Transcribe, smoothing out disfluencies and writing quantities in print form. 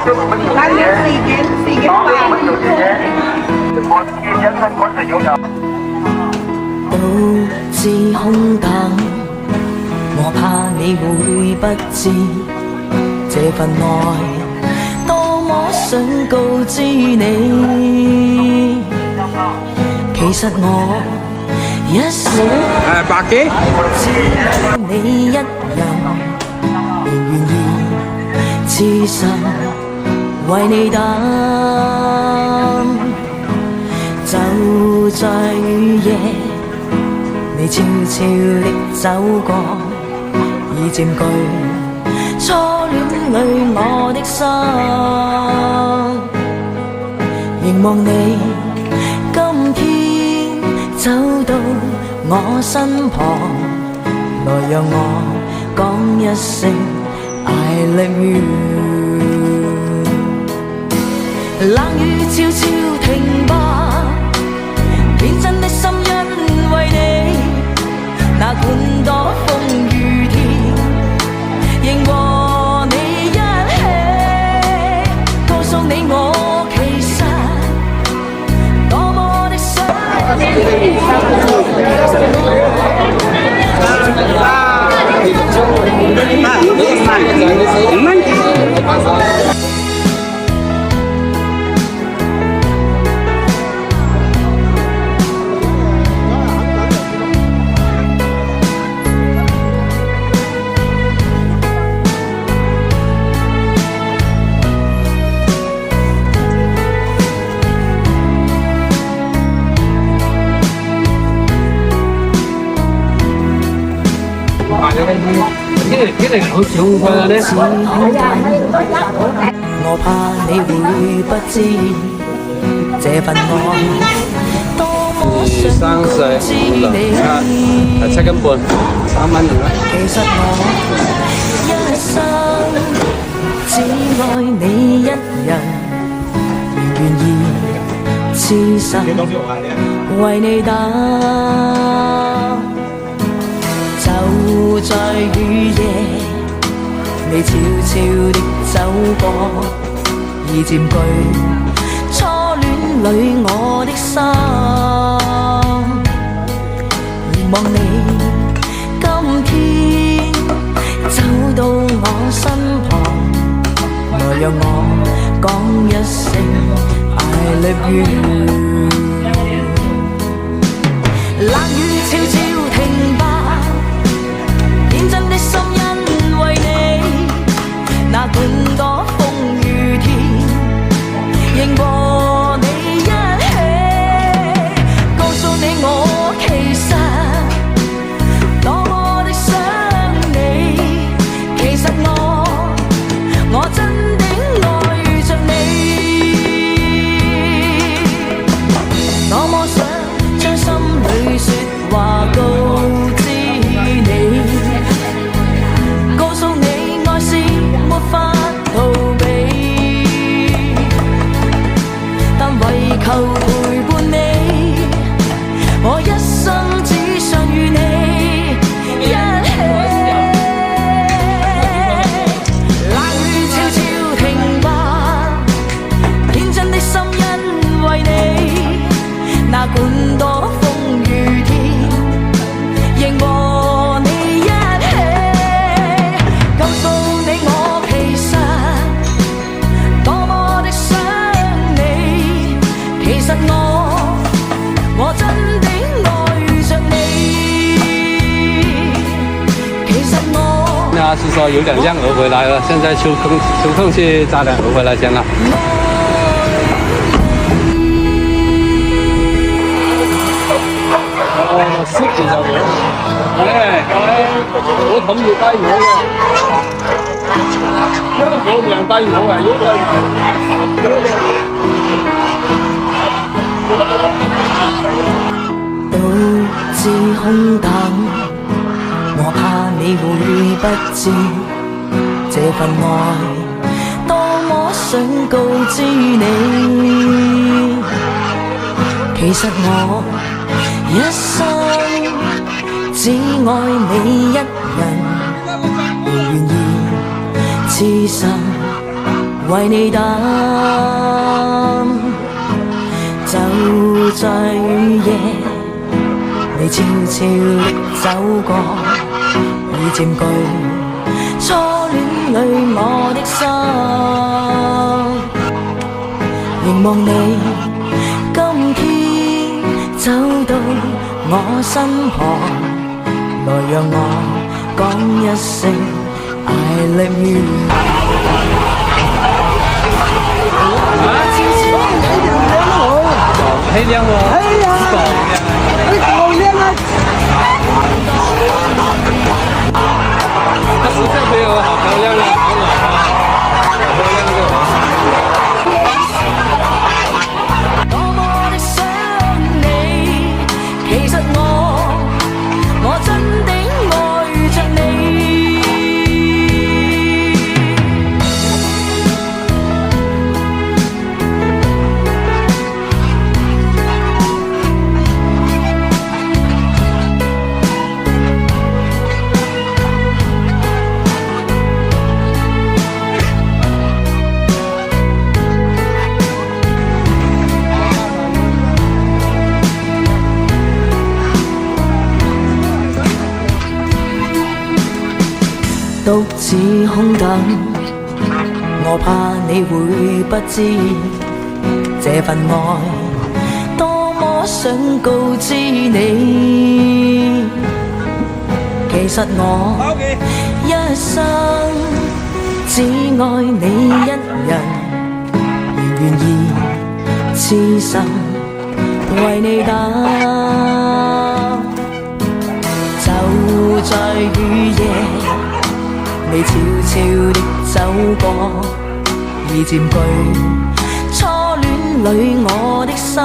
Bao nhiêu xì kiến vàng.獨自空等，我怕你會不知這份愛多麼想告知你。其實我一生百幾，只有你一人，仍願意痴心為你等。就在雨夜，你悄悄地走過，已佔據初戀裏我的心。凝望你今天走到我身旁，來讓我講一聲 I love you。 冷雨悄悄停吧，天真的心因為你，那管多風雨天，仍和你一起，告訴你我其實多麼的想我怕你會不知這份愛多麼想告知你。7斤半，3蚊啦。其實我一生只愛你一人，願意痴心為你等。就在雨夜，你悄悄地走過，已佔據初戀裏我的心。凝望你今天走到我身旁，來讓我講一聲 I love you。 冷雨悄悄停吧，天真的心因為你，那管多風雨天，仍和你一起，告訴你我其實多麼的想你。其實我真的愛着你，多麼想將心裏說話告知你，告訴你愛是沒法逃避，但為求陪伴你，我一生只想與你一起。冷雨悄悄停吧，天真的心因為你，那管多風雨天，仍和你一起，告訴你我其實多麼的想你。其實我真的愛着你。其實我那是說有2輛鵝回來了，現在秋空去抓兩鵝回來先了。識住就好。我冚住低我嘅，我唔低我嘅，如果獨自空等，我怕你會不知這份愛多麼想告知你。其實我一生只愛你一人，願意痴心為為你等，就在雨夜，你悄悄地走過，已佔據初戀裏我的心。凝望你今天走到我身旁，來讓我講一聲 I love you。黑亮哦！哎呀，好靚啊！那是小朋友好漂亮啊，好暖啊，好漂亮的。多麼的想你，其實我真的愛着你。獨自空等，我怕你會不知這份愛多麼想告知你。其實我一生只愛你一人，願意痴心為你等，就在雨夜。你悄悄地走過，已佔據初戀裏我的心。